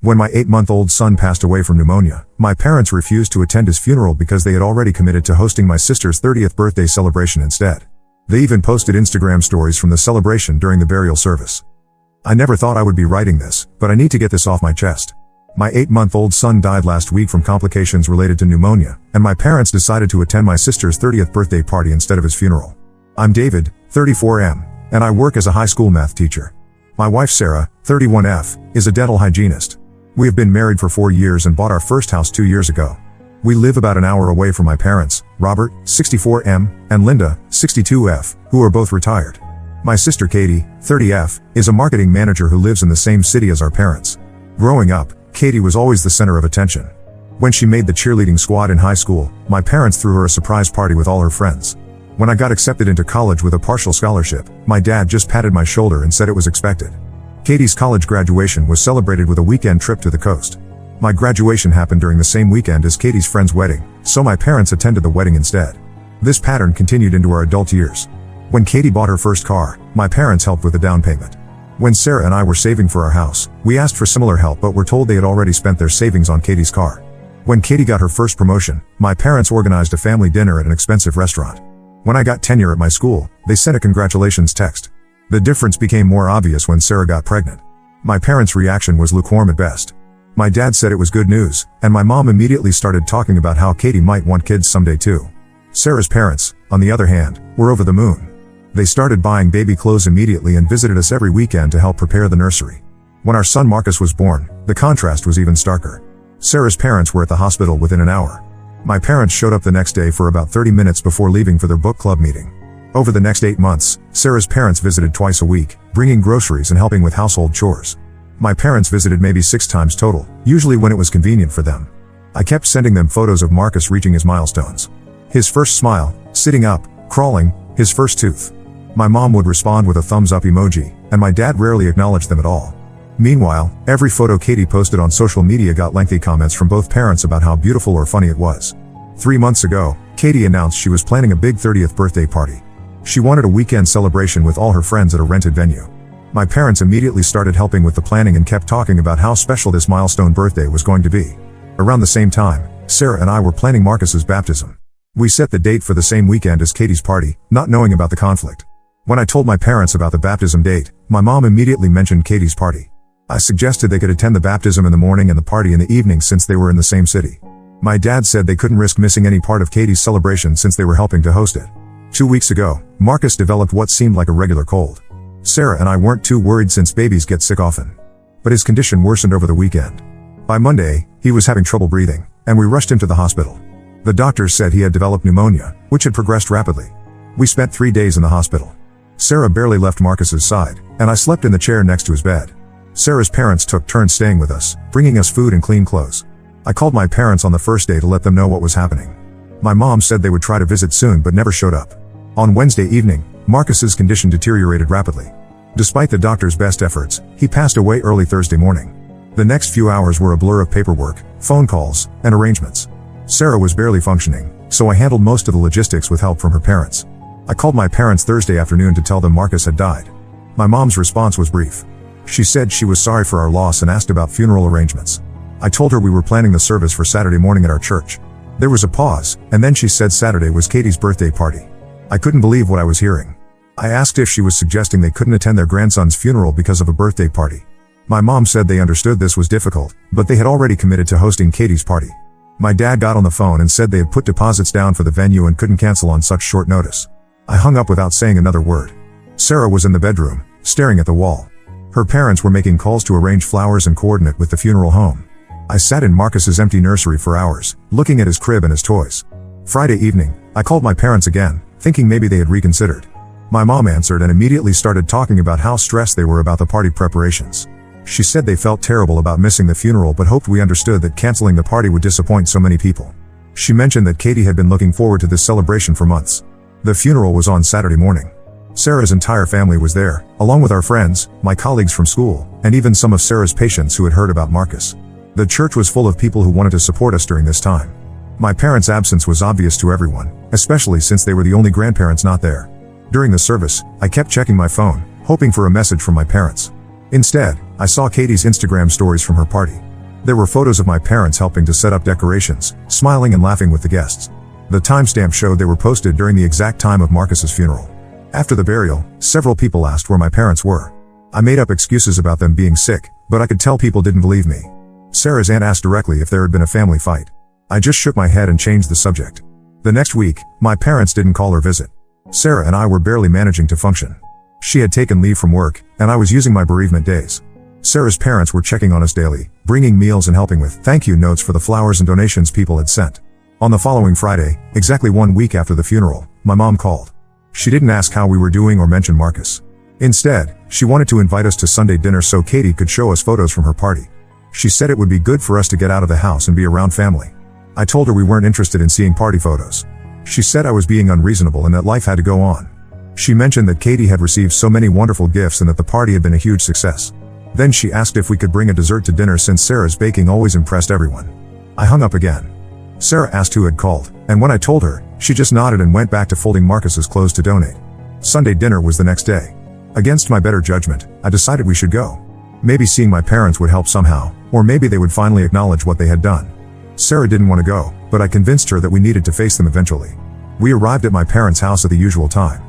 When my 8-month-old son passed away from pneumonia, my parents refused to attend his funeral because they had already committed to hosting my sister's 30th birthday celebration instead. They even posted Instagram stories from the celebration during the burial service. I never thought I would be writing this, but I need to get this off my chest. My 8-month-old son died last week from complications related to pneumonia, and my parents decided to attend my sister's 30th birthday party instead of his funeral. I'm David, 34M, and I work as a high school math teacher. My wife Sarah, 31F, is a dental hygienist. We have been married for 4 years and bought our first house 2 years ago. We live about an hour away from my parents, Robert, 64M, and Linda, 62F, who are both retired. My sister Katie, 30F, is a marketing manager who lives in the same city as our parents. Growing up, Katie was always the center of attention. When she made the cheerleading squad in high school, my parents threw her a surprise party with all her friends. When I got accepted into college with a partial scholarship, my dad just patted my shoulder and said it was expected. Katie's college graduation was celebrated with a weekend trip to the coast. My graduation happened during the same weekend as Katie's friend's wedding, so my parents attended the wedding instead. This pattern continued into our adult years. When Katie bought her first car, my parents helped with the down payment. When Sarah and I were saving for our house, we asked for similar help but were told they had already spent their savings on Katie's car. When Katie got her first promotion, my parents organized a family dinner at an expensive restaurant. When I got tenure at my school, they sent a congratulations text. The difference became more obvious when Sarah got pregnant. My parents' reaction was lukewarm at best. My dad said it was good news, and my mom immediately started talking about how Katie might want kids someday too. Sarah's parents, on the other hand, were over the moon. They started buying baby clothes immediately and visited us every weekend to help prepare the nursery. When our son Marcus was born, the contrast was even starker. Sarah's parents were at the hospital within an hour. My parents showed up the next day for about 30 minutes before leaving for their book club meeting. Over the next 8 months, Sarah's parents visited twice a week, bringing groceries and helping with household chores. My parents visited maybe 6 times total, usually when it was convenient for them. I kept sending them photos of Marcus reaching his milestones. His first smile, sitting up, crawling, his first tooth. My mom would respond with a thumbs up emoji, and my dad rarely acknowledged them at all. Meanwhile, every photo Katie posted on social media got lengthy comments from both parents about how beautiful or funny it was. 3 months ago, Katie announced she was planning a big 30th birthday party. She wanted a weekend celebration with all her friends at a rented venue. My parents immediately started helping with the planning and kept talking about how special this milestone birthday was going to be. Around the same time, Sarah and I were planning Marcus's baptism. We set the date for the same weekend as Katie's party, not knowing about the conflict. When I told my parents about the baptism date, my mom immediately mentioned Katie's party. I suggested they could attend the baptism in the morning and the party in the evening since they were in the same city. My dad said they couldn't risk missing any part of Katie's celebration since they were helping to host it. 2 weeks ago, Marcus developed what seemed like a regular cold. Sarah and I weren't too worried since babies get sick often. But his condition worsened over the weekend. By Monday, he was having trouble breathing, and we rushed him to the hospital. The doctors said he had developed pneumonia, which had progressed rapidly. We spent 3 days in the hospital. Sarah barely left Marcus's side, and I slept in the chair next to his bed. Sarah's parents took turns staying with us, bringing us food and clean clothes. I called my parents on the first day to let them know what was happening. My mom said they would try to visit soon but never showed up. On Wednesday evening, Marcus's condition deteriorated rapidly. Despite the doctor's best efforts, he passed away early Thursday morning. The next few hours were a blur of paperwork, phone calls, and arrangements. Sarah was barely functioning, so I handled most of the logistics with help from her parents. I called my parents Thursday afternoon to tell them Marcus had died. My mom's response was brief. She said she was sorry for our loss and asked about funeral arrangements. I told her we were planning the service for Saturday morning at our church. There was a pause, and then she said Saturday was Katie's birthday party. I couldn't believe what I was hearing. I asked if she was suggesting they couldn't attend their grandson's funeral because of a birthday party. My mom said they understood this was difficult, but they had already committed to hosting Katie's party. My dad got on the phone and said they had put deposits down for the venue and couldn't cancel on such short notice. I hung up without saying another word. Sarah was in the bedroom, staring at the wall. Her parents were making calls to arrange flowers and coordinate with the funeral home. I sat in Marcus's empty nursery for hours, looking at his crib and his toys. Friday evening, I called my parents again, thinking maybe they had reconsidered. My mom answered and immediately started talking about how stressed they were about the party preparations. She said they felt terrible about missing the funeral but hoped we understood that canceling the party would disappoint so many people. She mentioned that Katie had been looking forward to this celebration for months. The funeral was on Saturday morning. Sarah's entire family was there, along with our friends, my colleagues from school, and even some of Sarah's patients who had heard about Marcus. The church was full of people who wanted to support us during this time. My parents' absence was obvious to everyone, especially since they were the only grandparents not there. During the service, I kept checking my phone, hoping for a message from my parents. Instead, I saw Katie's Instagram stories from her party. There were photos of my parents helping to set up decorations, smiling and laughing with the guests. The timestamp showed they were posted during the exact time of Marcus's funeral. After the burial, several people asked where my parents were. I made up excuses about them being sick, but I could tell people didn't believe me. Sarah's aunt asked directly if there had been a family fight. I just shook my head and changed the subject. The next week, my parents didn't call or visit. Sarah and I were barely managing to function. She had taken leave from work, and I was using my bereavement days. Sarah's parents were checking on us daily, bringing meals and helping with thank you notes for the flowers and donations people had sent. On the following Friday, exactly 1 week after the funeral, my mom called. She didn't ask how we were doing or mention Marcus. Instead, she wanted to invite us to Sunday dinner so Katie could show us photos from her party. She said it would be good for us to get out of the house and be around family. I told her we weren't interested in seeing party photos. She said I was being unreasonable and that life had to go on. She mentioned that Katie had received so many wonderful gifts and that the party had been a huge success. Then she asked if we could bring a dessert to dinner since Sarah's baking always impressed everyone. I hung up again. Sarah asked who had called, and when I told her, she just nodded and went back to folding Marcus's clothes to donate. Sunday dinner was the next day. Against my better judgment, I decided we should go. Maybe seeing my parents would help somehow, or maybe they would finally acknowledge what they had done. Sarah didn't want to go, but I convinced her that we needed to face them eventually. We arrived at my parents' house at the usual time.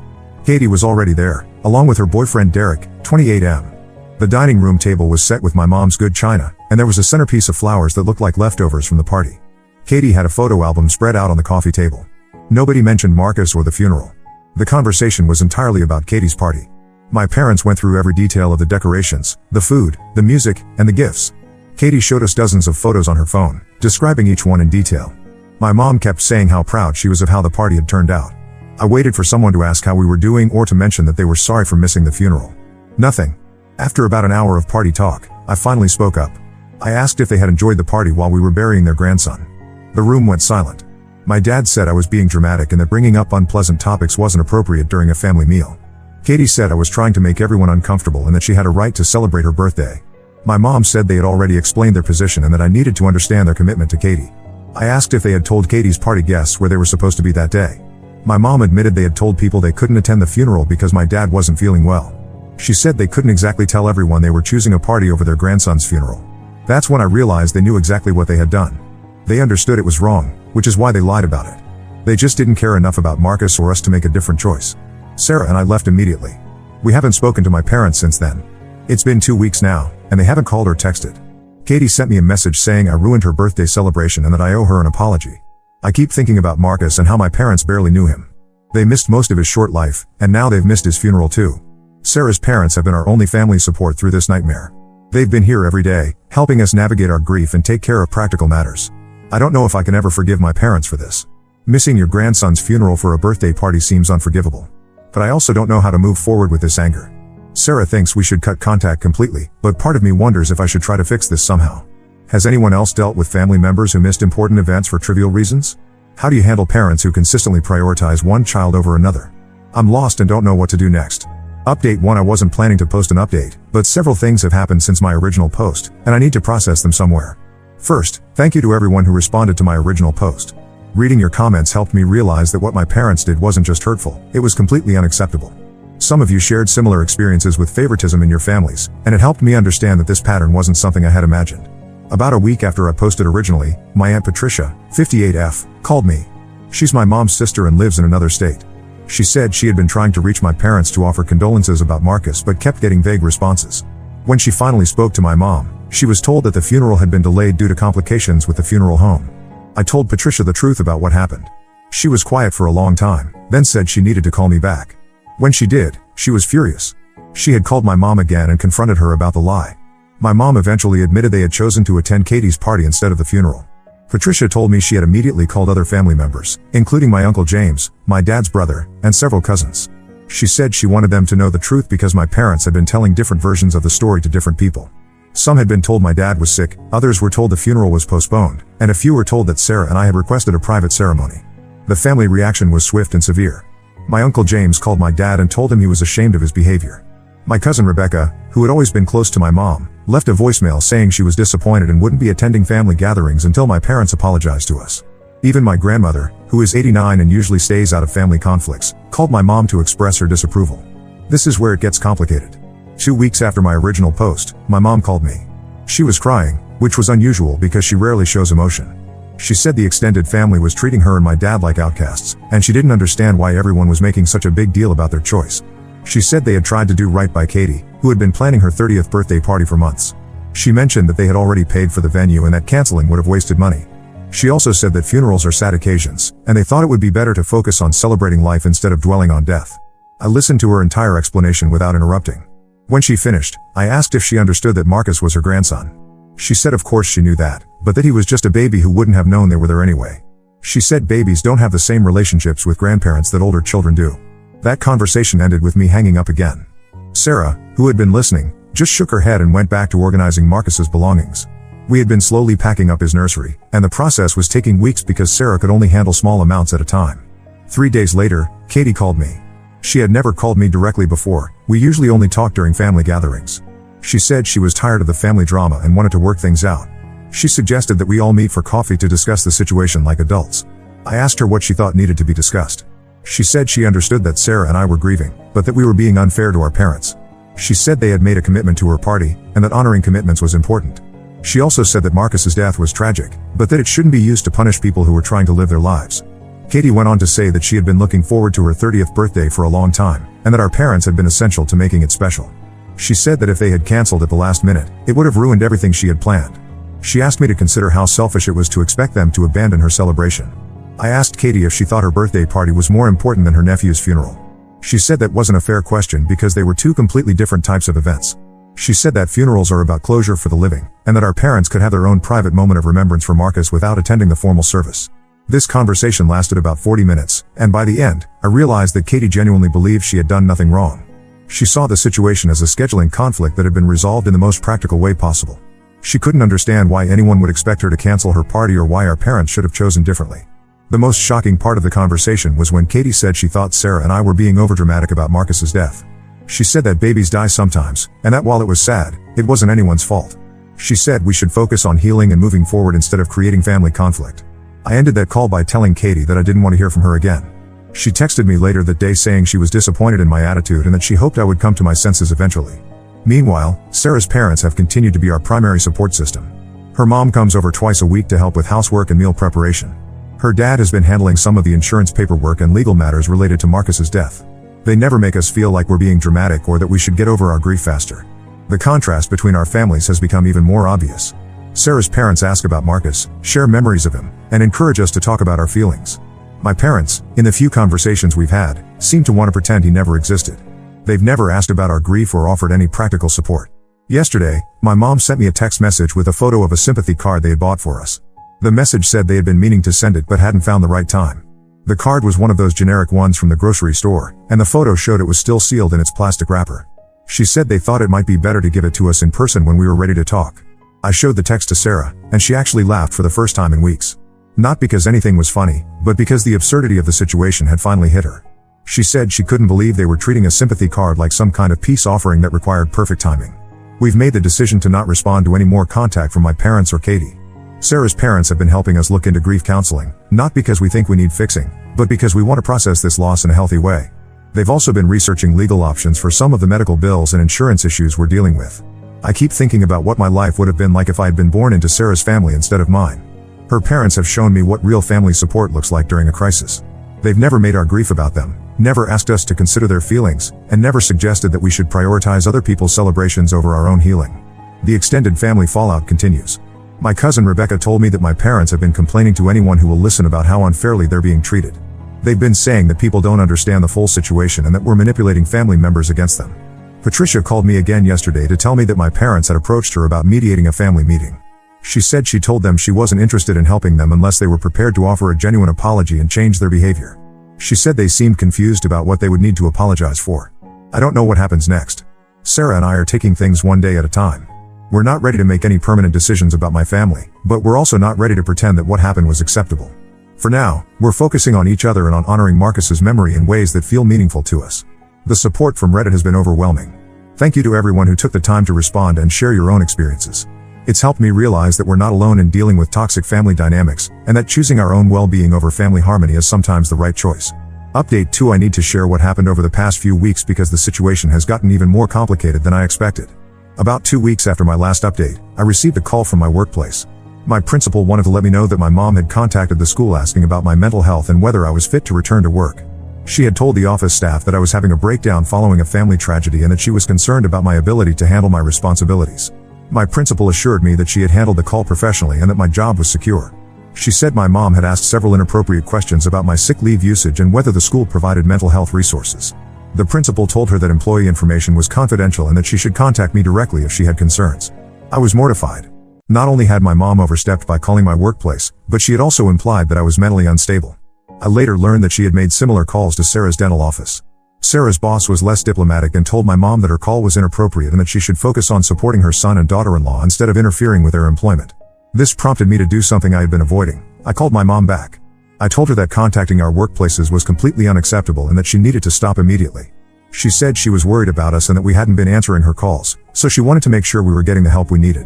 Katie was already there, along with her boyfriend Derek, 28M. The dining room table was set with my mom's good china, and there was a centerpiece of flowers that looked like leftovers from the party. Katie had a photo album spread out on the coffee table. Nobody mentioned Marcus or the funeral. The conversation was entirely about Katie's party. My parents went through every detail of the decorations, the food, the music, and the gifts. Katie showed us dozens of photos on her phone, describing each one in detail. My mom kept saying how proud she was of how the party had turned out. I waited for someone to ask how we were doing or to mention that they were sorry for missing the funeral. Nothing. After about an hour of party talk, I finally spoke up. I asked if they had enjoyed the party while we were burying their grandson. The room went silent. My dad said I was being dramatic and that bringing up unpleasant topics wasn't appropriate during a family meal. Katie said I was trying to make everyone uncomfortable and that she had a right to celebrate her birthday. My mom said they had already explained their position and that I needed to understand their commitment to Katie. I asked if they had told Katie's party guests where they were supposed to be that day. My mom admitted they had told people they couldn't attend the funeral because my dad wasn't feeling well. She said they couldn't exactly tell everyone they were choosing a party over their grandson's funeral. That's when I realized they knew exactly what they had done. They understood it was wrong, which is why they lied about it. They just didn't care enough about Marcus or us to make a different choice. Sarah and I left immediately. We haven't spoken to my parents since then. It's been 2 weeks now, and they haven't called or texted. Katie sent me a message saying I ruined her birthday celebration and that I owe her an apology. I keep thinking about Marcus and how my parents barely knew him. They missed most of his short life, and now they've missed his funeral too. Sarah's parents have been our only family support through this nightmare. They've been here every day, helping us navigate our grief and take care of practical matters. I don't know if I can ever forgive my parents for this. Missing your grandson's funeral for a birthday party seems unforgivable. But I also don't know how to move forward with this anger. Sarah thinks we should cut contact completely, but part of me wonders if I should try to fix this somehow. Has anyone else dealt with family members who missed important events for trivial reasons? How do you handle parents who consistently prioritize one child over another? I'm lost and don't know what to do next. Update 1: I wasn't planning to post an update, but several things have happened since my original post, and I need to process them somewhere. First, thank you to everyone who responded to my original post. Reading your comments helped me realize that what my parents did wasn't just hurtful, it was completely unacceptable. Some of you shared similar experiences with favoritism in your families, and it helped me understand that this pattern wasn't something I had imagined. About a week after I posted originally, my Aunt Patricia, 58F, called me. She's my mom's sister and lives in another state. She said she had been trying to reach my parents to offer condolences about Marcus but kept getting vague responses. When she finally spoke to my mom, she was told that the funeral had been delayed due to complications with the funeral home. I told Patricia the truth about what happened. She was quiet for a long time, then said she needed to call me back. When she did, she was furious. She had called my mom again and confronted her about the lie. My mom eventually admitted they had chosen to attend Katie's party instead of the funeral. Patricia told me she had immediately called other family members, including my Uncle James, my dad's brother, and several cousins. She said she wanted them to know the truth because my parents had been telling different versions of the story to different people. Some had been told my dad was sick, others were told the funeral was postponed, and a few were told that Sarah and I had requested a private ceremony. The family reaction was swift and severe. My Uncle James called my dad and told him he was ashamed of his behavior. My cousin Rebecca, who had always been close to my mom, left a voicemail saying she was disappointed and wouldn't be attending family gatherings until my parents apologized to us. Even my grandmother, who is 89 and usually stays out of family conflicts, called my mom to express her disapproval. This is where it gets complicated. 2 weeks after my original post, my mom called me. She was crying, which was unusual because she rarely shows emotion. She said the extended family was treating her and my dad like outcasts, and she didn't understand why everyone was making such a big deal about their choice. She said they had tried to do right by Katie, who had been planning her 30th birthday party for months. She mentioned that they had already paid for the venue and that canceling would have wasted money. She also said that funerals are sad occasions, and they thought it would be better to focus on celebrating life instead of dwelling on death. I listened to her entire explanation without interrupting. When she finished, I asked if she understood that Marcus was her grandson. She said of course she knew that, but that he was just a baby who wouldn't have known they were there anyway. She said babies don't have the same relationships with grandparents that older children do. That conversation ended with me hanging up again. Sarah, who had been listening, just shook her head and went back to organizing Marcus's belongings. We had been slowly packing up his nursery, and the process was taking weeks because Sarah could only handle small amounts at a time. 3 days later, Katie called me. She had never called me directly before, we usually only talked during family gatherings. She said she was tired of the family drama and wanted to work things out. She suggested that we all meet for coffee to discuss the situation like adults. I asked her what she thought needed to be discussed. She said she understood that Sarah and I were grieving, but that we were being unfair to our parents. She said they had made a commitment to her party, and that honoring commitments was important. She also said that Marcus's death was tragic, but that it shouldn't be used to punish people who were trying to live their lives. Katie went on to say that she had been looking forward to her 30th birthday for a long time, and that our parents had been essential to making it special. She said that if they had canceled at the last minute, it would have ruined everything she had planned. She asked me to consider how selfish it was to expect them to abandon her celebration. I asked Katie if she thought her birthday party was more important than her nephew's funeral. She said that wasn't a fair question because they were two completely different types of events. She said that funerals are about closure for the living, and that our parents could have their own private moment of remembrance for Marcus without attending the formal service. This conversation lasted about 40 minutes, and by the end, I realized that Katie genuinely believed she had done nothing wrong. She saw the situation as a scheduling conflict that had been resolved in the most practical way possible. She couldn't understand why anyone would expect her to cancel her party or why our parents should have chosen differently. The most shocking part of the conversation was when Katie said she thought Sarah and I were being overdramatic about Marcus's death. She said that babies die sometimes, and that while it was sad, it wasn't anyone's fault. She said we should focus on healing and moving forward instead of creating family conflict. I ended that call by telling Katie that I didn't want to hear from her again. She texted me later that day saying she was disappointed in my attitude and that she hoped I would come to my senses eventually. Meanwhile, Sarah's parents have continued to be our primary support system. Her mom comes over twice a week to help with housework and meal preparation. Her dad has been handling some of the insurance paperwork and legal matters related to Marcus's death. They never make us feel like we're being dramatic or that we should get over our grief faster. The contrast between our families has become even more obvious. Sarah's parents ask about Marcus, share memories of him, and encourage us to talk about our feelings. My parents, in the few conversations we've had, seem to want to pretend he never existed. They've never asked about our grief or offered any practical support. Yesterday, my mom sent me a text message with a photo of a sympathy card they had bought for us. The message said they had been meaning to send it but hadn't found the right time. The card was one of those generic ones from the grocery store, and the photo showed it was still sealed in its plastic wrapper. She said they thought it might be better to give it to us in person when we were ready to talk. I showed the text to Sarah, and she actually laughed for the first time in weeks. Not because anything was funny, but because the absurdity of the situation had finally hit her. She said she couldn't believe they were treating a sympathy card like some kind of peace offering that required perfect timing. We've made the decision to not respond to any more contact from my parents or Katie. Sarah's parents have been helping us look into grief counseling, not because we think we need fixing, but because we want to process this loss in a healthy way. They've also been researching legal options for some of the medical bills and insurance issues we're dealing with. I keep thinking about what my life would have been like if I had been born into Sarah's family instead of mine. Her parents have shown me what real family support looks like during a crisis. They've never made our grief about them, never asked us to consider their feelings, and never suggested that we should prioritize other people's celebrations over our own healing. The extended family fallout continues. My cousin Rebecca told me that my parents have been complaining to anyone who will listen about how unfairly they're being treated. They've been saying that people don't understand the full situation and that we're manipulating family members against them. Patricia called me again yesterday to tell me that my parents had approached her about mediating a family meeting. She said she told them she wasn't interested in helping them unless they were prepared to offer a genuine apology and change their behavior. She said they seemed confused about what they would need to apologize for. I don't know what happens next. Sarah and I are taking things one day at a time. We're not ready to make any permanent decisions about my family, but we're also not ready to pretend that what happened was acceptable. For now, we're focusing on each other and on honoring Marcus's memory in ways that feel meaningful to us. The support from Reddit has been overwhelming. Thank you to everyone who took the time to respond and share your own experiences. It's helped me realize that we're not alone in dealing with toxic family dynamics, and that choosing our own well-being over family harmony is sometimes the right choice. Update 2: I need to share what happened over the past few weeks because the situation has gotten even more complicated than I expected. About 2 weeks after my last update, I received a call from my workplace. My principal wanted to let me know that my mom had contacted the school asking about my mental health and whether I was fit to return to work. She had told the office staff that I was having a breakdown following a family tragedy and that she was concerned about my ability to handle my responsibilities. My principal assured me that she had handled the call professionally and that my job was secure. She said my mom had asked several inappropriate questions about my sick leave usage and whether the school provided mental health resources. The principal told her that employee information was confidential and that she should contact me directly if she had concerns. I was mortified. Not only had my mom overstepped by calling my workplace, but she had also implied that I was mentally unstable. I later learned that she had made similar calls to Sarah's dental office. Sarah's boss was less diplomatic and told my mom that her call was inappropriate and that she should focus on supporting her son and daughter-in-law instead of interfering with their employment. This prompted me to do something I had been avoiding. I called my mom back. I told her that contacting our workplaces was completely unacceptable and that she needed to stop immediately. She said she was worried about us and that we hadn't been answering her calls, so she wanted to make sure we were getting the help we needed.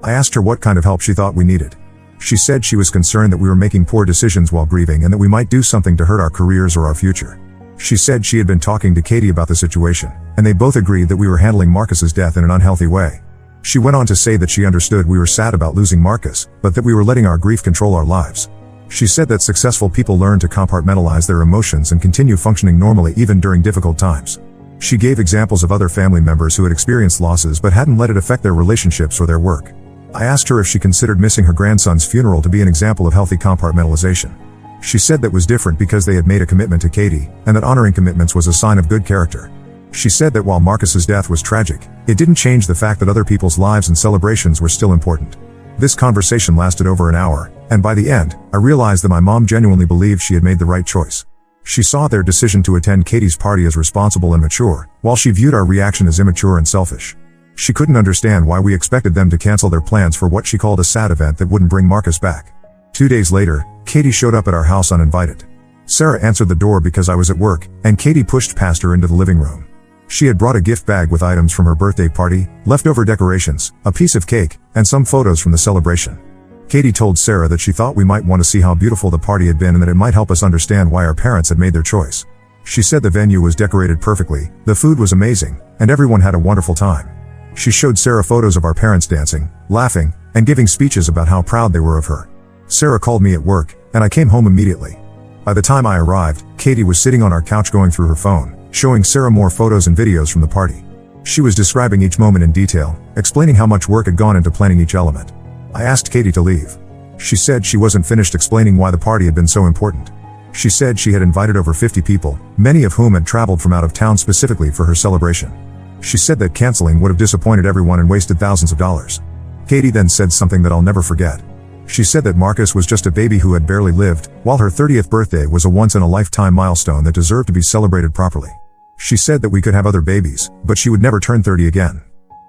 I asked her what kind of help she thought we needed. She said she was concerned that we were making poor decisions while grieving and that we might do something to hurt our careers or our future. She said she had been talking to Katie about the situation, and they both agreed that we were handling Marcus's death in an unhealthy way. She went on to say that she understood we were sad about losing Marcus, but that we were letting our grief control our lives. She said that successful people learn to compartmentalize their emotions and continue functioning normally even during difficult times. She gave examples of other family members who had experienced losses but hadn't let it affect their relationships or their work. I asked her if she considered missing her grandson's funeral to be an example of healthy compartmentalization. She said that was different because they had made a commitment to Katie, and that honoring commitments was a sign of good character. She said that while Marcus's death was tragic, it didn't change the fact that other people's lives and celebrations were still important. This conversation lasted over an hour, and by the end, I realized that my mom genuinely believed she had made the right choice. She saw their decision to attend Katie's party as responsible and mature, while she viewed our reaction as immature and selfish. She couldn't understand why we expected them to cancel their plans for what she called a sad event that wouldn't bring Marcus back. 2 days later, Katie showed up at our house uninvited. Sarah answered the door because I was at work, and Katie pushed past her into the living room. She had brought a gift bag with items from her birthday party, leftover decorations, a piece of cake, and some photos from the celebration. Katie told Sarah that she thought we might want to see how beautiful the party had been and that it might help us understand why our parents had made their choice. She said the venue was decorated perfectly, the food was amazing, and everyone had a wonderful time. She showed Sarah photos of our parents dancing, laughing, and giving speeches about how proud they were of her. Sarah called me at work, and I came home immediately. By the time I arrived, Katie was sitting on our couch going through her phone, showing Sarah more photos and videos from the party. She was describing each moment in detail, explaining how much work had gone into planning each element. I asked Katie to leave. She said she wasn't finished explaining why the party had been so important. She said she had invited over 50 people, many of whom had traveled from out of town specifically for her celebration. She said that canceling would have disappointed everyone and wasted thousands of dollars. Katie then said something that I'll never forget. She said that Marcus was just a baby who had barely lived, while her 30th birthday was a once-in-a-lifetime milestone that deserved to be celebrated properly. She said that we could have other babies, but she would never turn 30 again.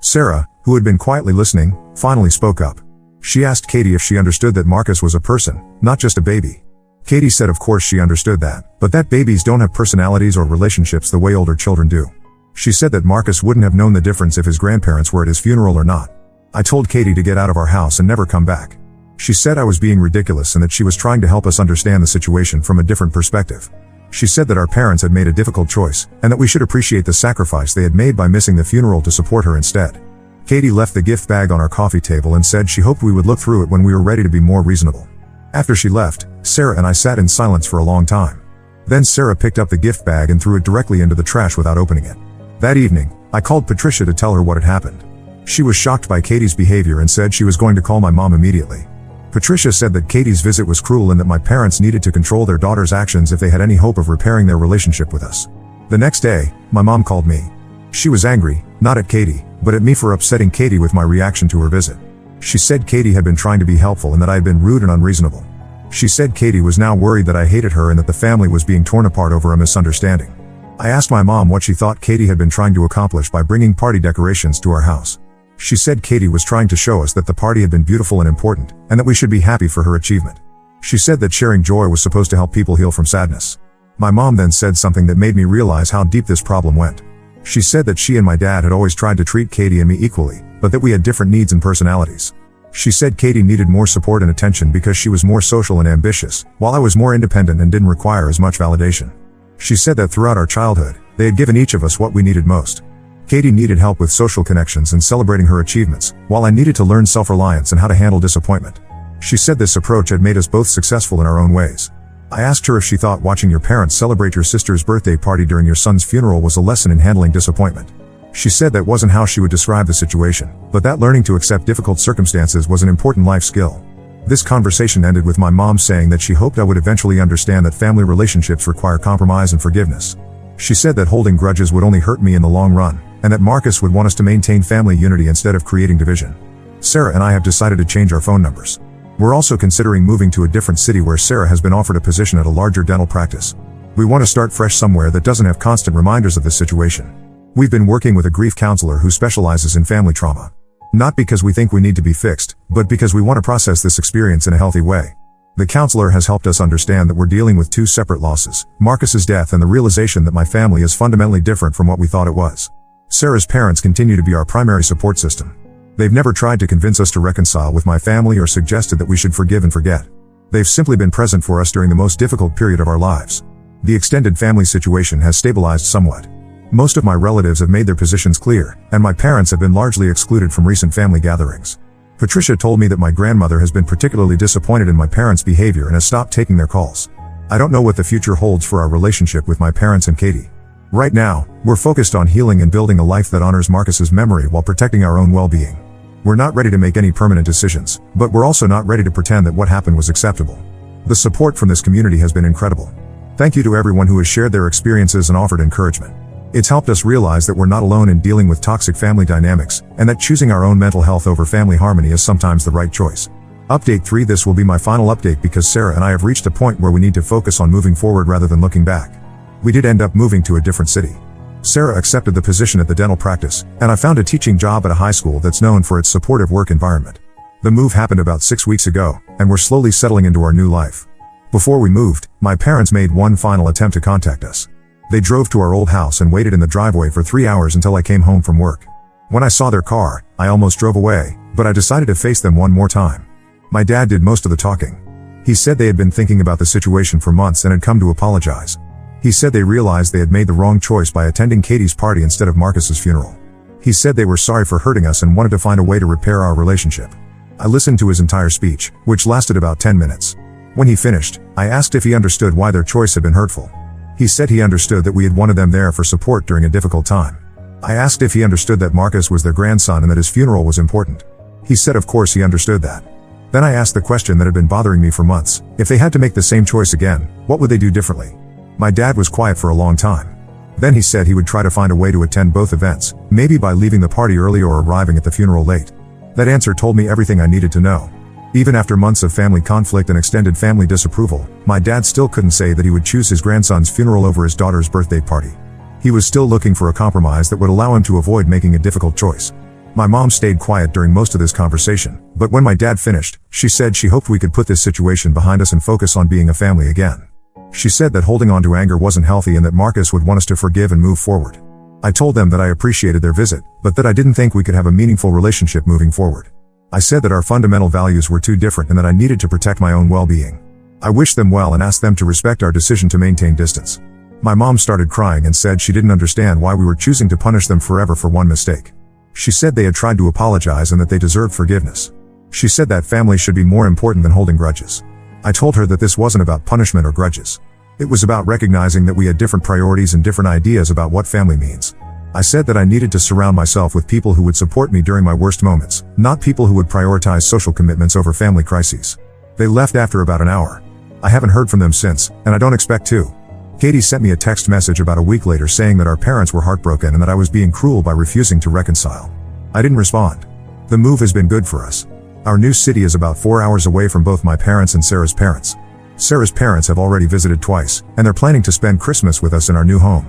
Sarah, who had been quietly listening, finally spoke up. She asked Katie if she understood that Marcus was a person, not just a baby. Katie said of course she understood that, but that babies don't have personalities or relationships the way older children do. She said that Marcus wouldn't have known the difference if his grandparents were at his funeral or not. I told Katie to get out of our house and never come back. She said I was being ridiculous and that she was trying to help us understand the situation from a different perspective. She said that our parents had made a difficult choice, and that we should appreciate the sacrifice they had made by missing the funeral to support her instead. Katie left the gift bag on our coffee table and said she hoped we would look through it when we were ready to be more reasonable. After she left, Sarah and I sat in silence for a long time. Then Sarah picked up the gift bag and threw it directly into the trash without opening it. That evening, I called Patricia to tell her what had happened. She was shocked by Katie's behavior and said she was going to call my mom immediately. Patricia said that Katie's visit was cruel and that my parents needed to control their daughter's actions if they had any hope of repairing their relationship with us. The next day, my mom called me. She was angry, not at Katie, but at me for upsetting Katie with my reaction to her visit. She said Katie had been trying to be helpful and that I had been rude and unreasonable. She said Katie was now worried that I hated her and that the family was being torn apart over a misunderstanding. I asked my mom what she thought Katie had been trying to accomplish by bringing party decorations to our house. She said Katie was trying to show us that the party had been beautiful and important, and that we should be happy for her achievement. She said that sharing joy was supposed to help people heal from sadness. My mom then said something that made me realize how deep this problem went. She said that she and my dad had always tried to treat Katie and me equally, but that we had different needs and personalities. She said Katie needed more support and attention because she was more social and ambitious, while I was more independent and didn't require as much validation. She said that throughout our childhood, they had given each of us what we needed most. Katie needed help with social connections and celebrating her achievements, while I needed to learn self-reliance and how to handle disappointment. She said this approach had made us both successful in our own ways. I asked her if she thought watching your parents celebrate your sister's birthday party during your son's funeral was a lesson in handling disappointment. She said that wasn't how she would describe the situation, but that learning to accept difficult circumstances was an important life skill. This conversation ended with my mom saying that she hoped I would eventually understand that family relationships require compromise and forgiveness. She said that holding grudges would only hurt me in the long run, and that Marcus would want us to maintain family unity instead of creating division. Sarah and I have decided to change our phone numbers. We're also considering moving to a different city where Sarah has been offered a position at a larger dental practice. We want to start fresh somewhere that doesn't have constant reminders of this situation. We've been working with a grief counselor who specializes in family trauma. Not because we think we need to be fixed, but because we want to process this experience in a healthy way. The counselor has helped us understand that we're dealing with two separate losses, Marcus's death and the realization that my family is fundamentally different from what we thought it was. Sarah's parents continue to be our primary support system. They've never tried to convince us to reconcile with my family or suggested that we should forgive and forget. They've simply been present for us during the most difficult period of our lives. The extended family situation has stabilized somewhat. Most of my relatives have made their positions clear, and my parents have been largely excluded from recent family gatherings. Patricia told me that my grandmother has been particularly disappointed in my parents' behavior and has stopped taking their calls. I don't know what the future holds for our relationship with my parents and Katie. Right now, we're focused on healing and building a life that honors Marcus's memory while protecting our own well-being. We're not ready to make any permanent decisions, but we're also not ready to pretend that what happened was acceptable. The support from this community has been incredible. Thank you to everyone who has shared their experiences and offered encouragement. It's helped us realize that we're not alone in dealing with toxic family dynamics, and that choosing our own mental health over family harmony is sometimes the right choice. Update 3: This will be my final update because Sarah and I have reached a point where we need to focus on moving forward rather than looking back. We did end up moving to a different city. Sarah accepted the position at the dental practice, and I found a teaching job at a high school that's known for its supportive work environment. The move happened about 6 weeks ago, and we're slowly settling into our new life. Before we moved, my parents made one final attempt to contact us. They drove to our old house and waited in the driveway for 3 hours until I came home from work. When I saw their car, I almost drove away, but I decided to face them one more time. My dad did most of the talking. He said they had been thinking about the situation for months and had come to apologize. He said they realized they had made the wrong choice by attending Katie's party instead of Marcus's funeral. He said they were sorry for hurting us and wanted to find a way to repair our relationship. I listened to his entire speech, which lasted about 10 minutes. When he finished, I asked if he understood why their choice had been hurtful. He said he understood that we had wanted them there for support during a difficult time. I asked if he understood that Marcus was their grandson and that his funeral was important. He said of course he understood that. Then I asked the question that had been bothering me for months: if they had to make the same choice again, what would they do differently? My dad was quiet for a long time. Then he said he would try to find a way to attend both events, maybe by leaving the party early or arriving at the funeral late. That answer told me everything I needed to know. Even after months of family conflict and extended family disapproval, my dad still couldn't say that he would choose his grandson's funeral over his daughter's birthday party. He was still looking for a compromise that would allow him to avoid making a difficult choice. My mom stayed quiet during most of this conversation, but when my dad finished, she said she hoped we could put this situation behind us and focus on being a family again. She said that holding on to anger wasn't healthy and that Marcus would want us to forgive and move forward. I told them that I appreciated their visit, but that I didn't think we could have a meaningful relationship moving forward. I said that our fundamental values were too different and that I needed to protect my own well-being. I wished them well and asked them to respect our decision to maintain distance. My mom started crying and said she didn't understand why we were choosing to punish them forever for one mistake. She said they had tried to apologize and that they deserved forgiveness. She said that family should be more important than holding grudges. I told her that this wasn't about punishment or grudges. It was about recognizing that we had different priorities and different ideas about what family means. I said that I needed to surround myself with people who would support me during my worst moments, not people who would prioritize social commitments over family crises. They left after about an hour. I haven't heard from them since, and I don't expect to. Katie sent me a text message about a week later saying that our parents were heartbroken and that I was being cruel by refusing to reconcile. I didn't respond. The move has been good for us. Our new city is about 4 hours away from both my parents and Sarah's parents. Sarah's parents have already visited twice, and they're planning to spend Christmas with us in our new home.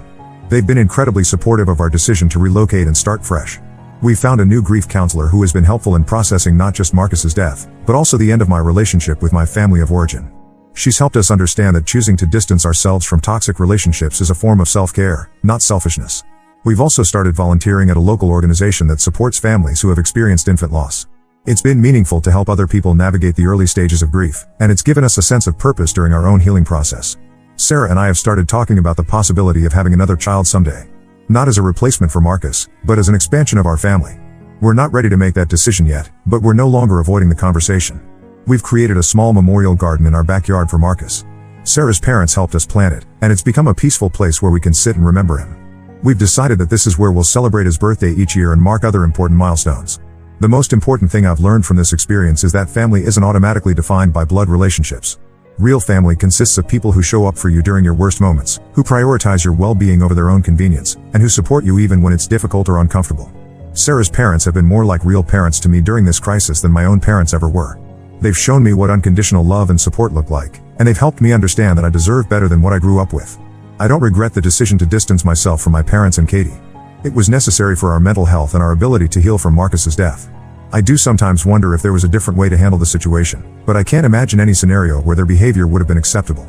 They've been incredibly supportive of our decision to relocate and start fresh. We found a new grief counselor who has been helpful in processing not just Marcus's death, but also the end of my relationship with my family of origin. She's helped us understand that choosing to distance ourselves from toxic relationships is a form of self-care, not selfishness. We've also started volunteering at a local organization that supports families who have experienced infant loss. It's been meaningful to help other people navigate the early stages of grief, and it's given us a sense of purpose during our own healing process. Sarah and I have started talking about the possibility of having another child someday. Not as a replacement for Marcus, but as an expansion of our family. We're not ready to make that decision yet, but we're no longer avoiding the conversation. We've created a small memorial garden in our backyard for Marcus. Sarah's parents helped us plant it, and it's become a peaceful place where we can sit and remember him. We've decided that this is where we'll celebrate his birthday each year and mark other important milestones. The most important thing I've learned from this experience is that family isn't automatically defined by blood relationships. Real family consists of people who show up for you during your worst moments, who prioritize your well-being over their own convenience, and who support you even when it's difficult or uncomfortable. Sarah's parents have been more like real parents to me during this crisis than my own parents ever were. They've shown me what unconditional love and support look like, and they've helped me understand that I deserve better than what I grew up with. I don't regret the decision to distance myself from my parents and Katie. It was necessary for our mental health and our ability to heal from Marcus's death. I do sometimes wonder if there was a different way to handle the situation, but I can't imagine any scenario where their behavior would have been acceptable.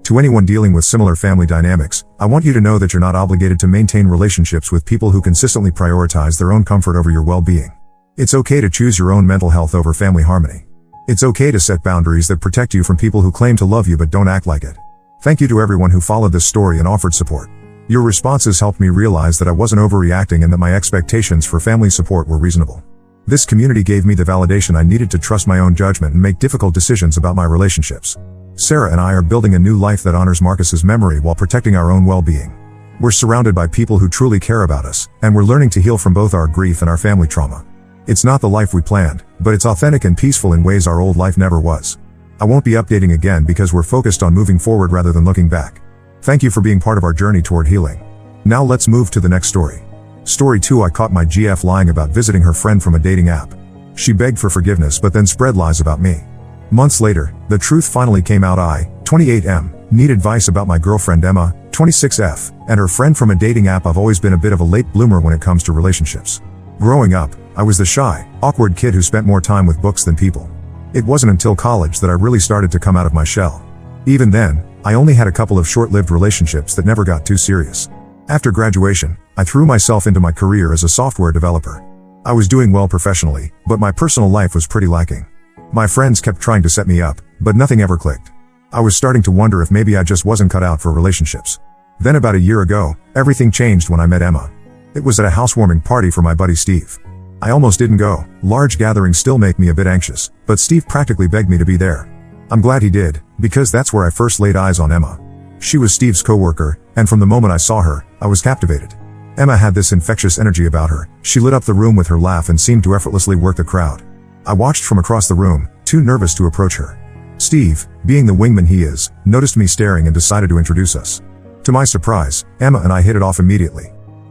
To anyone dealing with similar family dynamics, I want you to know that you're not obligated to maintain relationships with people who consistently prioritize their own comfort over your well-being. It's okay to choose your own mental health over family harmony. It's okay to set boundaries that protect you from people who claim to love you but don't act like it. Thank you to everyone who followed this story and offered support. Your responses helped me realize that I wasn't overreacting and that my expectations for family support were reasonable. This community gave me the validation I needed to trust my own judgment and make difficult decisions about my relationships. Sarah and I are building a new life that honors Marcus's memory while protecting our own well-being. We're surrounded by people who truly care about us, and we're learning to heal from both our grief and our family trauma. It's not the life we planned, but it's authentic and peaceful in ways our old life never was. I won't be updating again because we're focused on moving forward rather than looking back. Thank you for being part of our journey toward healing. Now let's move to the next story. Story 2. I caught my GF lying about visiting her friend from a dating app. She begged for forgiveness but then spread lies about me. Months later, the truth finally came out. I, 28M, need advice about my girlfriend Emma, 26F, and her friend from a dating app. I've always been a bit of a late bloomer when it comes to relationships. Growing up, I was the shy, awkward kid who spent more time with books than people. It wasn't until college that I really started to come out of my shell. Even then, I only had a couple of short-lived relationships that never got too serious. After graduation, I threw myself into my career as a software developer. I was doing well professionally, but my personal life was pretty lacking. My friends kept trying to set me up, but nothing ever clicked. I was starting to wonder if maybe I just wasn't cut out for relationships. Then about a year ago, everything changed when I met Emma. It was at a housewarming party for my buddy Steve. I almost didn't go. Large gatherings still make me a bit anxious, but Steve practically begged me to be there. I'm glad he did, because that's where I first laid eyes on Emma. She was Steve's coworker, and from the moment I saw her, I was captivated. Emma had this infectious energy about her. She lit up the room with her laugh and seemed to effortlessly work the crowd. I watched from across the room, too nervous to approach her. Steve, being the wingman he is, noticed me staring and decided to introduce us. To my surprise, Emma and I hit it off immediately.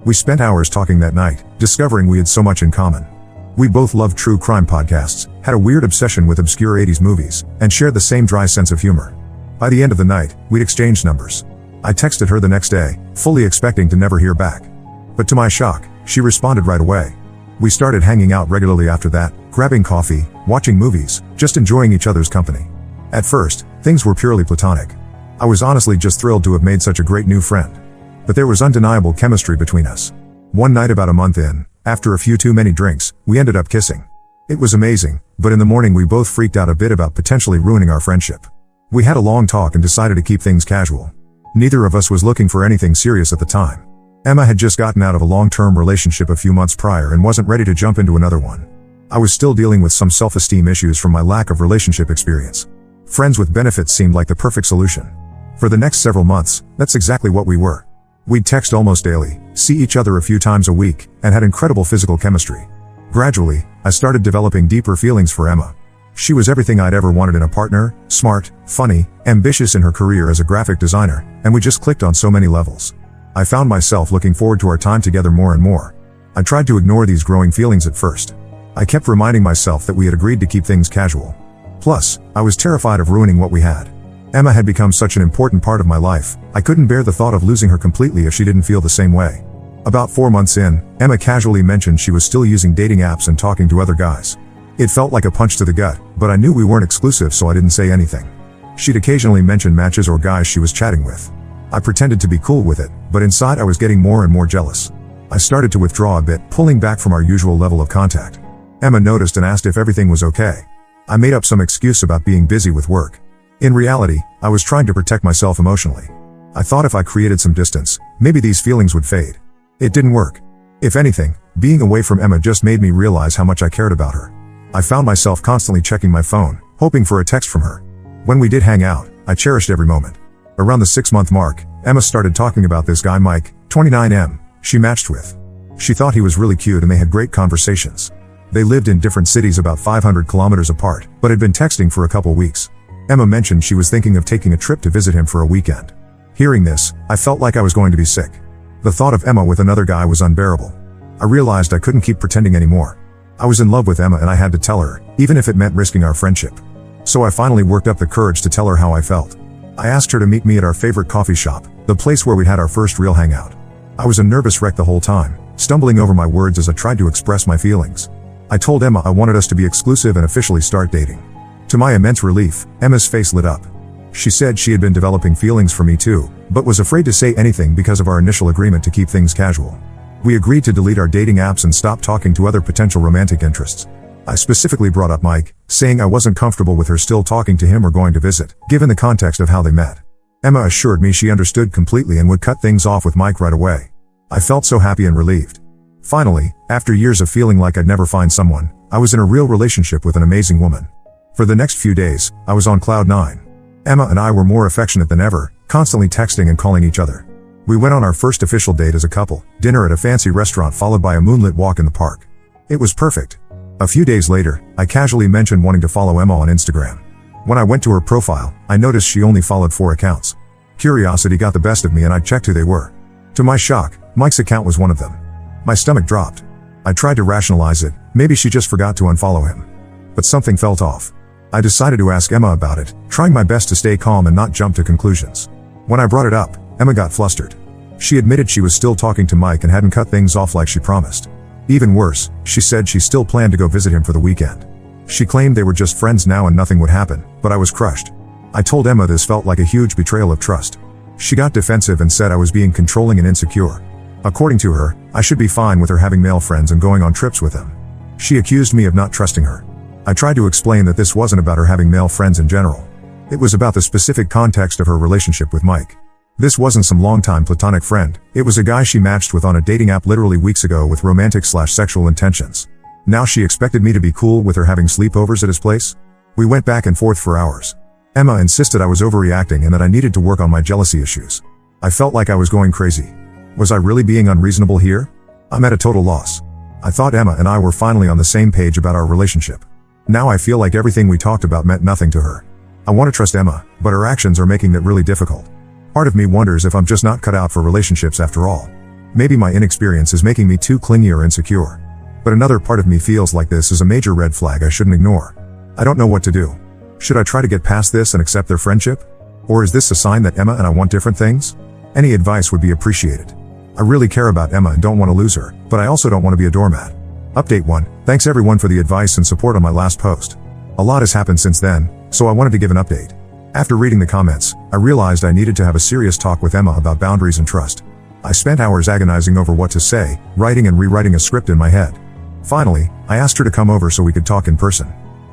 We spent hours talking that night, discovering we had so much in common. We both loved true crime podcasts, had a weird obsession with obscure 80s movies, and shared the same dry sense of humor. By the end of the night, we'd exchanged numbers. I texted her the next day, fully expecting to never hear back. But to my shock, she responded right away. We started hanging out regularly after that, grabbing coffee, watching movies, just enjoying each other's company. At first, things were purely platonic. I was honestly just thrilled to have made such a great new friend. But there was undeniable chemistry between us. One night about a month in, after a few too many drinks, we ended up kissing. It was amazing, but in the morning we both freaked out a bit about potentially ruining our friendship. We had a long talk and decided to keep things casual. Neither of us was looking for anything serious at the time. Emma had just gotten out of a long-term relationship a few months prior and wasn't ready to jump into another one. I was still dealing with some self-esteem issues from my lack of relationship experience. Friends with benefits seemed like the perfect solution. For the next several months, that's exactly what we were. We'd text almost daily, see each other a few times a week, and had incredible physical chemistry. Gradually, I started developing deeper feelings for Emma. She was everything I'd ever wanted in a partner: smart, funny, ambitious in her career as a graphic designer, and we just clicked on so many levels. I found myself looking forward to our time together more and more. I tried to ignore these growing feelings at first. I kept reminding myself that we had agreed to keep things casual. Plus, I was terrified of ruining what we had. Emma had become such an important part of my life, I couldn't bear the thought of losing her completely if she didn't feel the same way. About 4 months in, Emma casually mentioned she was still using dating apps and talking to other guys. It felt like a punch to the gut, but I knew we weren't exclusive, so I didn't say anything. She'd occasionally mention matches or guys she was chatting with. I pretended to be cool with it, but inside I was getting more and more jealous. I started to withdraw a bit, pulling back from our usual level of contact. Emma noticed and asked if everything was okay. I made up some excuse about being busy with work. In reality, I was trying to protect myself emotionally. I thought if I created some distance, maybe these feelings would fade. It didn't work. If anything, being away from Emma just made me realize how much I cared about her. I found myself constantly checking my phone, hoping for a text from her. When we did hang out, I cherished every moment. Around the 6-month mark, Emma started talking about this guy Mike, 29M, she matched with. She thought he was really cute and they had great conversations. They lived in different cities about 500 kilometers apart, but had been texting for a couple weeks. Emma mentioned she was thinking of taking a trip to visit him for a weekend. Hearing this, I felt like I was going to be sick. The thought of Emma with another guy was unbearable. I realized I couldn't keep pretending anymore. I was in love with Emma and I had to tell her, even if it meant risking our friendship. So I finally worked up the courage to tell her how I felt. I asked her to meet me at our favorite coffee shop, the place where we'd had our first real hangout. I was a nervous wreck the whole time, stumbling over my words as I tried to express my feelings. I told Emma I wanted us to be exclusive and officially start dating. To my immense relief, Emma's face lit up. She said she had been developing feelings for me too, but was afraid to say anything because of our initial agreement to keep things casual. We agreed to delete our dating apps and stop talking to other potential romantic interests. I specifically brought up Mike, saying I wasn't comfortable with her still talking to him or going to visit, given the context of how they met. Emma assured me she understood completely and would cut things off with Mike right away. I felt so happy and relieved. Finally, after years of feeling like I'd never find someone, I was in a real relationship with an amazing woman. For the next few days, I was on cloud 9. Emma and I were more affectionate than ever, constantly texting and calling each other. We went on our first official date as a couple, dinner at a fancy restaurant followed by a moonlit walk in the park. It was perfect. A few days later, I casually mentioned wanting to follow Emma on Instagram. When I went to her profile, I noticed she only followed 4 accounts. Curiosity got the best of me and I checked who they were. To my shock, Mike's account was one of them. My stomach dropped. I tried to rationalize it, maybe she just forgot to unfollow him. But something felt off. I decided to ask Emma about it, trying my best to stay calm and not jump to conclusions. When I brought it up, Emma got flustered. She admitted she was still talking to Mike and hadn't cut things off like she promised. Even worse, she said she still planned to go visit him for the weekend. She claimed they were just friends now and nothing would happen, but I was crushed. I told Emma this felt like a huge betrayal of trust. She got defensive and said I was being controlling and insecure. According to her, I should be fine with her having male friends and going on trips with them. She accused me of not trusting her. I tried to explain that this wasn't about her having male friends in general. It was about the specific context of her relationship with Mike. This wasn't some longtime platonic friend, it was a guy she matched with on a dating app literally weeks ago with romantic/sexual intentions. Now she expected me to be cool with her having sleepovers at his place? We went back and forth for hours. Emma insisted I was overreacting and that I needed to work on my jealousy issues. I felt like I was going crazy. Was I really being unreasonable here? I'm at a total loss. I thought Emma and I were finally on the same page about our relationship. Now I feel like everything we talked about meant nothing to her. I want to trust Emma, but her actions are making that really difficult. Part of me wonders if I'm just not cut out for relationships after all. Maybe my inexperience is making me too clingy or insecure. But another part of me feels like this is a major red flag I shouldn't ignore. I don't know what to do. Should I try to get past this and accept their friendship? Or is this a sign that Emma and I want different things? Any advice would be appreciated. I really care about Emma and don't want to lose her, but I also don't want to be a doormat. Update 1. Thanks everyone for the advice and support on my last post. A lot has happened since then, so I wanted to give an update. After reading the comments, I realized I needed to have a serious talk with Emma about boundaries and trust. I spent hours agonizing over what to say, writing and rewriting a script in my head. Finally, I asked her to come over so we could talk in person.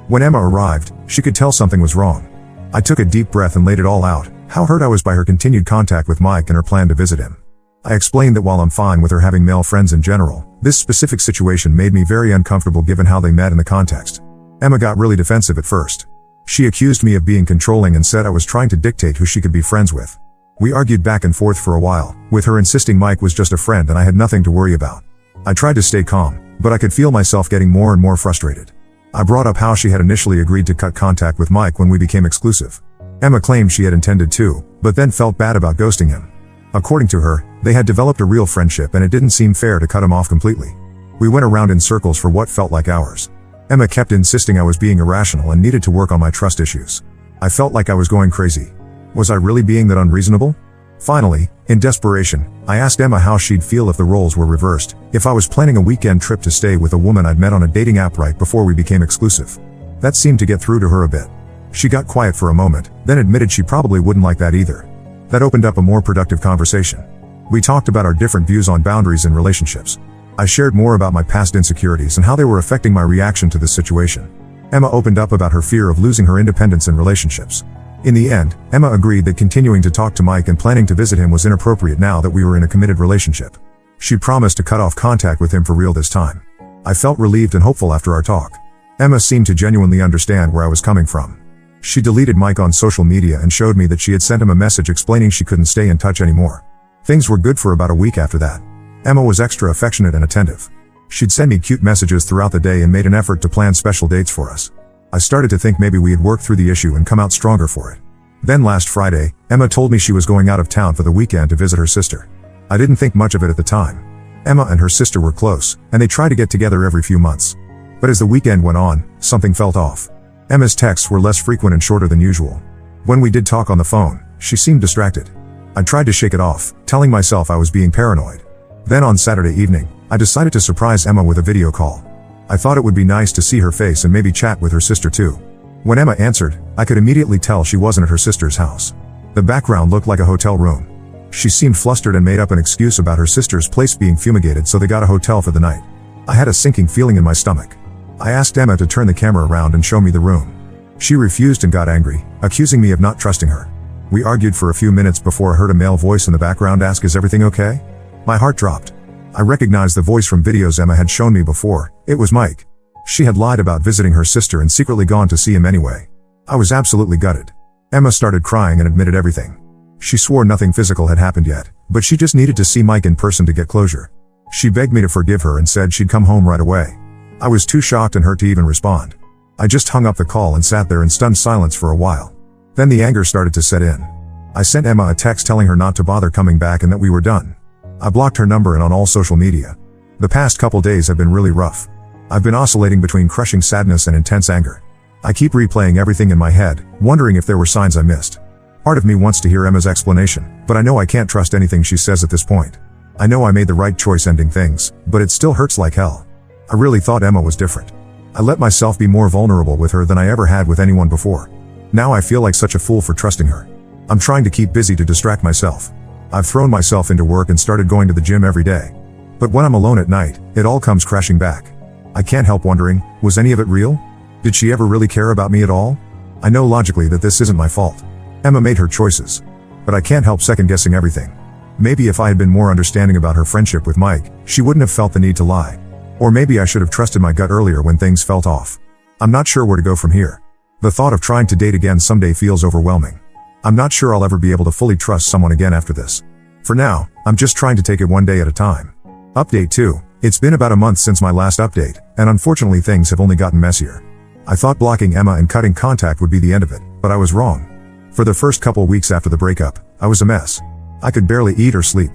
When Emma arrived, she could tell something was wrong. I took a deep breath and laid it all out, how hurt I was by her continued contact with Mike and her plan to visit him. I explained that while I'm fine with her having male friends in general, this specific situation made me very uncomfortable given how they met and the context. Emma got really defensive at first. She accused me of being controlling and said I was trying to dictate who she could be friends with. We argued back and forth for a while, with her insisting Mike was just a friend and I had nothing to worry about. I tried to stay calm, but I could feel myself getting more and more frustrated. I brought up how she had initially agreed to cut contact with Mike when we became exclusive. Emma claimed she had intended to, but then felt bad about ghosting him. According to her, they had developed a real friendship and it didn't seem fair to cut him off completely. We went around in circles for what felt like hours. Emma kept insisting I was being irrational and needed to work on my trust issues. I felt like I was going crazy. Was I really being that unreasonable? Finally, in desperation, I asked Emma how she'd feel if the roles were reversed, if I was planning a weekend trip to stay with a woman I'd met on a dating app right before we became exclusive. That seemed to get through to her a bit. She got quiet for a moment, then admitted she probably wouldn't like that either. That opened up a more productive conversation. We talked about our different views on boundaries in relationships. I shared more about my past insecurities and how they were affecting my reaction to this situation. Emma opened up about her fear of losing her independence in relationships. In the end, Emma agreed that continuing to talk to Mike and planning to visit him was inappropriate now that we were in a committed relationship. She promised to cut off contact with him for real this time. I felt relieved and hopeful after our talk. Emma seemed to genuinely understand where I was coming from. She deleted Mike on social media and showed me that she had sent him a message explaining she couldn't stay in touch anymore. Things were good for about a week after that. Emma was extra affectionate and attentive. She'd send me cute messages throughout the day and made an effort to plan special dates for us. I started to think maybe we had worked through the issue and come out stronger for it. Then last Friday, Emma told me she was going out of town for the weekend to visit her sister. I didn't think much of it at the time. Emma and her sister were close, and they tried to get together every few months. But as the weekend went on, something felt off. Emma's texts were less frequent and shorter than usual. When we did talk on the phone, she seemed distracted. I tried to shake it off, telling myself I was being paranoid. Then on Saturday evening, I decided to surprise Emma with a video call. I thought it would be nice to see her face and maybe chat with her sister too. When Emma answered, I could immediately tell she wasn't at her sister's house. The background looked like a hotel room. She seemed flustered and made up an excuse about her sister's place being fumigated, so they got a hotel for the night. I had a sinking feeling in my stomach. I asked Emma to turn the camera around and show me the room. She refused and got angry, accusing me of not trusting her. We argued for a few minutes before I heard a male voice in the background ask, "Is everything okay?" My heart dropped. I recognized the voice from videos Emma had shown me before. It was Mike. She had lied about visiting her sister and secretly gone to see him anyway. I was absolutely gutted. Emma started crying and admitted everything. She swore nothing physical had happened yet, but she just needed to see Mike in person to get closure. She begged me to forgive her and said she'd come home right away. I was too shocked and hurt to even respond. I just hung up the call and sat there in stunned silence for a while. Then the anger started to set in. I sent Emma a text telling her not to bother coming back and that we were done. I blocked her number and on all social media. The past couple days have been really rough. I've been oscillating between crushing sadness and intense anger. I keep replaying everything in my head, wondering if there were signs I missed. Part of me wants to hear Emma's explanation, but I know I can't trust anything she says at this point. I know I made the right choice ending things, but it still hurts like hell. I really thought Emma was different. I let myself be more vulnerable with her than I ever had with anyone before. Now I feel like such a fool for trusting her. I'm trying to keep busy to distract myself. I've thrown myself into work and started going to the gym every day. But when I'm alone at night, it all comes crashing back. I can't help wondering, was any of it real? Did she ever really care about me at all? I know logically that this isn't my fault. Emma made her choices. But I can't help second-guessing everything. Maybe if I had been more understanding about her friendship with Mike, she wouldn't have felt the need to lie. Or maybe I should have trusted my gut earlier when things felt off. I'm not sure where to go from here. The thought of trying to date again someday feels overwhelming. I'm not sure I'll ever be able to fully trust someone again after this. For now, I'm just trying to take it one day at a time. Update 2. It's been about a month since my last update, and unfortunately things have only gotten messier. I thought blocking Emma and cutting contact would be the end of it, but I was wrong. For the first couple weeks after the breakup, I was a mess. I could barely eat or sleep.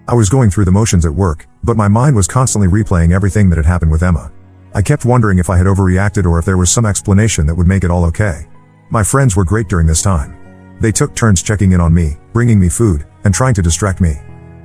I was going through the motions at work, but my mind was constantly replaying everything that had happened with Emma. I kept wondering if I had overreacted or if there was some explanation that would make it all okay. My friends were great during this time. They took turns checking in on me, bringing me food, and trying to distract me.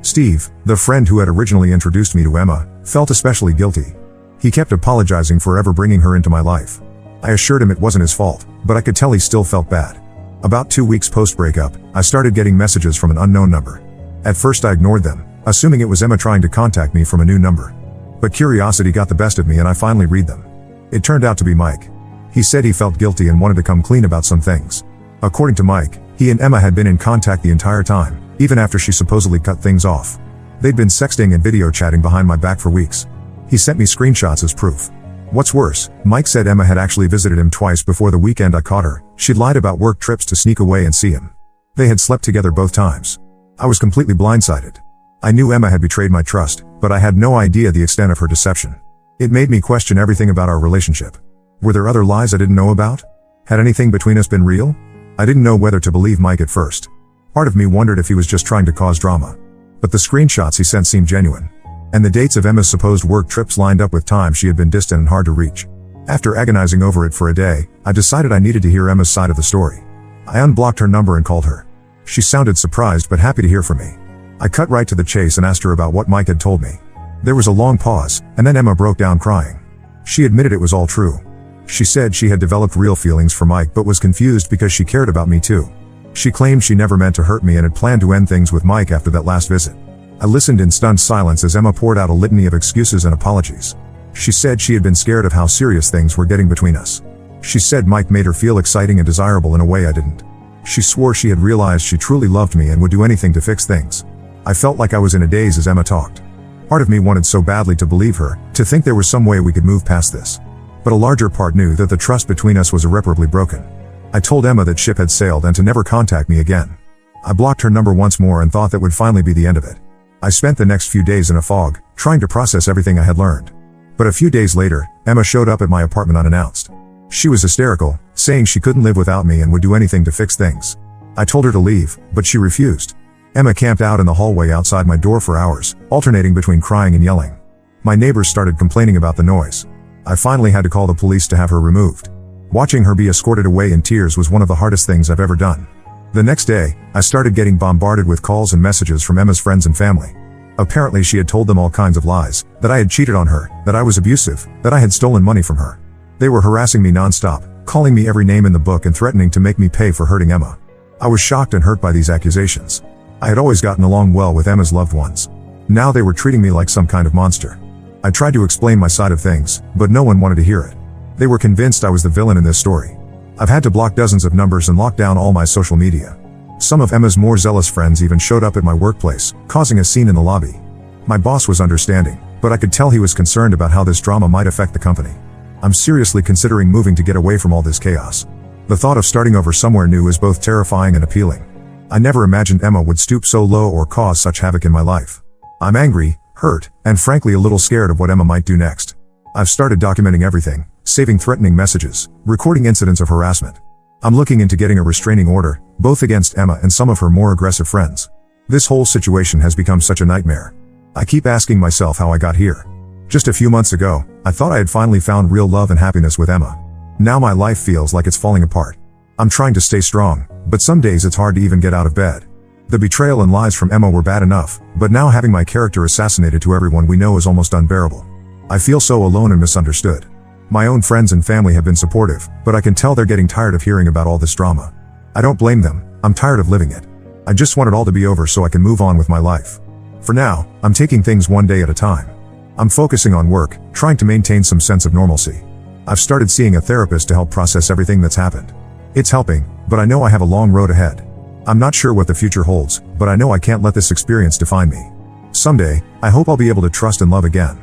Steve, the friend who had originally introduced me to Emma, felt especially guilty. He kept apologizing for ever bringing her into my life. I assured him it wasn't his fault, but I could tell he still felt bad. About 2 weeks post-breakup, I started getting messages from an unknown number. At first I ignored them, assuming it was Emma trying to contact me from a new number. But curiosity got the best of me and I finally read them. It turned out to be Mike. He said he felt guilty and wanted to come clean about some things. According to Mike, he and Emma had been in contact the entire time, even after she supposedly cut things off. They'd been sexting and video chatting behind my back for weeks. He sent me screenshots as proof. What's worse, Mike said Emma had actually visited him twice before the weekend I caught her. She'd lied about work trips to sneak away and see him. They had slept together both times. I was completely blindsided. I knew Emma had betrayed my trust, but I had no idea the extent of her deception. It made me question everything about our relationship. Were there other lies I didn't know about? Had anything between us been real? I didn't know whether to believe Mike at first. Part of me wondered if he was just trying to cause drama. But the screenshots he sent seemed genuine. And the dates of Emma's supposed work trips lined up with times she had been distant and hard to reach. After agonizing over it for a day, I decided I needed to hear Emma's side of the story. I unblocked her number and called her. She sounded surprised but happy to hear from me. I cut right to the chase and asked her about what Mike had told me. There was a long pause, and then Emma broke down crying. She admitted it was all true. She said she had developed real feelings for Mike but was confused because she cared about me too. She claimed she never meant to hurt me and had planned to end things with Mike after that last visit. I listened in stunned silence as Emma poured out a litany of excuses and apologies. She said she had been scared of how serious things were getting between us. She said Mike made her feel exciting and desirable in a way I didn't. She swore she had realized she truly loved me and would do anything to fix things. I felt like I was in a daze as Emma talked. Part of me wanted so badly to believe her, to think there was some way we could move past this. But a larger part knew that the trust between us was irreparably broken. I told Emma that ship had sailed and to never contact me again. I blocked her number once more and thought that would finally be the end of it. I spent the next few days in a fog, trying to process everything I had learned. But a few days later, Emma showed up at my apartment unannounced. She was hysterical, saying she couldn't live without me and would do anything to fix things. I told her to leave, but she refused. Emma camped out in the hallway outside my door for hours, alternating between crying and yelling. My neighbors started complaining about the noise. I finally had to call the police to have her removed. Watching her be escorted away in tears was one of the hardest things I've ever done. The next day, I started getting bombarded with calls and messages from Emma's friends and family. Apparently she had told them all kinds of lies, that I had cheated on her, that I was abusive, that I had stolen money from her. They were harassing me non-stop, calling me every name in the book and threatening to make me pay for hurting Emma. I was shocked and hurt by these accusations. I had always gotten along well with Emma's loved ones. Now they were treating me like some kind of monster. I tried to explain my side of things, but no one wanted to hear it. They were convinced I was the villain in this story. I've had to block dozens of numbers and lock down all my social media. Some of Emma's more zealous friends even showed up at my workplace, causing a scene in the lobby. My boss was understanding, but I could tell he was concerned about how this drama might affect the company. I'm seriously considering moving to get away from all this chaos. The thought of starting over somewhere new is both terrifying and appealing. I never imagined Emma would stoop so low or cause such havoc in my life. I'm angry, hurt, and frankly a little scared of what Emma might do next. I've started documenting everything, saving threatening messages, recording incidents of harassment. I'm looking into getting a restraining order, both against Emma and some of her more aggressive friends. This whole situation has become such a nightmare. I keep asking myself how I got here. Just a few months ago, I thought I had finally found real love and happiness with Emma. Now my life feels like it's falling apart. I'm trying to stay strong, but some days it's hard to even get out of bed. The betrayal and lies from Emma were bad enough, but now having my character assassinated to everyone we know is almost unbearable. I feel so alone and misunderstood. My own friends and family have been supportive, but I can tell they're getting tired of hearing about all this drama. I don't blame them, I'm tired of living it. I just want it all to be over so I can move on with my life. For now, I'm taking things one day at a time. I'm focusing on work, trying to maintain some sense of normalcy. I've started seeing a therapist to help process everything that's happened. It's helping, but I know I have a long road ahead. I'm not sure what the future holds, but I know I can't let this experience define me. Someday, I hope I'll be able to trust and love again.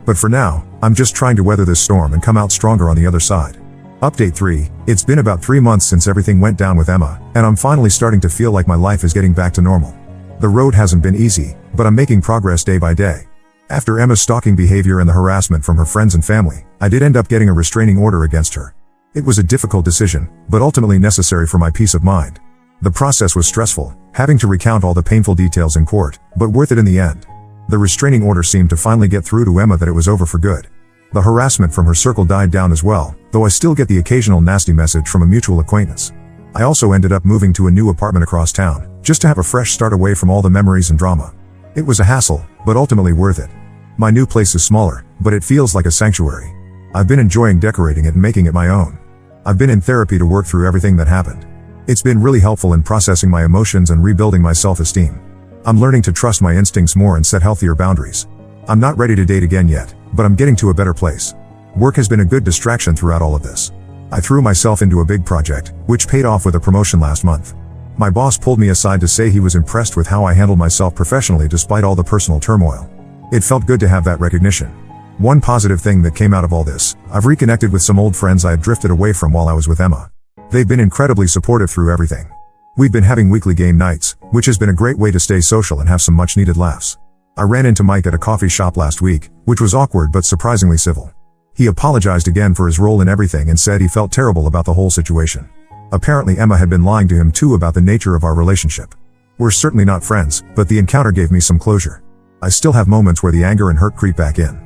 But for now, I'm just trying to weather this storm and come out stronger on the other side. Update 3, it's been about 3 months since everything went down with Emma, and I'm finally starting to feel like my life is getting back to normal. The road hasn't been easy, but I'm making progress day by day. After Emma's stalking behavior and the harassment from her friends and family, I did end up getting a restraining order against her. It was a difficult decision, but ultimately necessary for my peace of mind. The process was stressful, having to recount all the painful details in court, but worth it in the end. The restraining order seemed to finally get through to Emma that it was over for good. The harassment from her circle died down as well, though I still get the occasional nasty message from a mutual acquaintance. I also ended up moving to a new apartment across town, just to have a fresh start away from all the memories and drama. It was a hassle, but ultimately worth it. My new place is smaller, but it feels like a sanctuary. I've been enjoying decorating it and making it my own. I've been in therapy to work through everything that happened. It's been really helpful in processing my emotions and rebuilding my self-esteem. I'm learning to trust my instincts more and set healthier boundaries. I'm not ready to date again yet, but I'm getting to a better place. Work has been a good distraction throughout all of this. I threw myself into a big project, which paid off with a promotion last month. My boss pulled me aside to say he was impressed with how I handled myself professionally despite all the personal turmoil. It felt good to have that recognition. One positive thing that came out of all this, I've reconnected with some old friends I had drifted away from while I was with Emma. They've been incredibly supportive through everything. We've been having weekly game nights, which has been a great way to stay social and have some much needed laughs. I ran into Mike at a coffee shop last week, which was awkward but surprisingly civil. He apologized again for his role in everything and said he felt terrible about the whole situation. Apparently Emma had been lying to him too about the nature of our relationship. We're certainly not friends, but the encounter gave me some closure. I still have moments where the anger and hurt creep back in.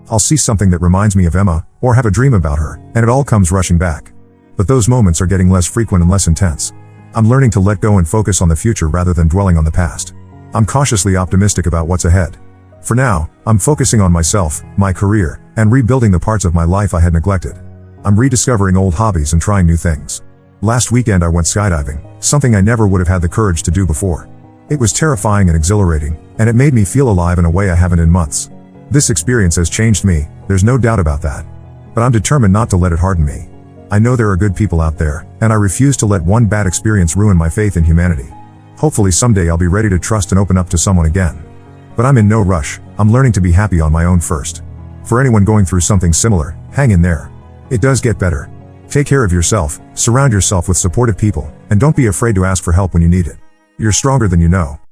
I'll see something that reminds me of Emma, or have a dream about her, and it all comes rushing back. But those moments are getting less frequent and less intense. I'm learning to let go and focus on the future rather than dwelling on the past. I'm cautiously optimistic about what's ahead. For now, I'm focusing on myself, my career, and rebuilding the parts of my life I had neglected. I'm rediscovering old hobbies and trying new things. Last weekend I went skydiving, something I never would have had the courage to do before. It was terrifying and exhilarating, and it made me feel alive in a way I haven't in months. This experience has changed me, there's no doubt about that. But I'm determined not to let it harden me. I know there are good people out there, and I refuse to let one bad experience ruin my faith in humanity. Hopefully someday I'll be ready to trust and open up to someone again. But I'm in no rush, I'm learning to be happy on my own first. For anyone going through something similar, hang in there. It does get better. Take care of yourself, surround yourself with supportive people, and don't be afraid to ask for help when you need it. You're stronger than you know.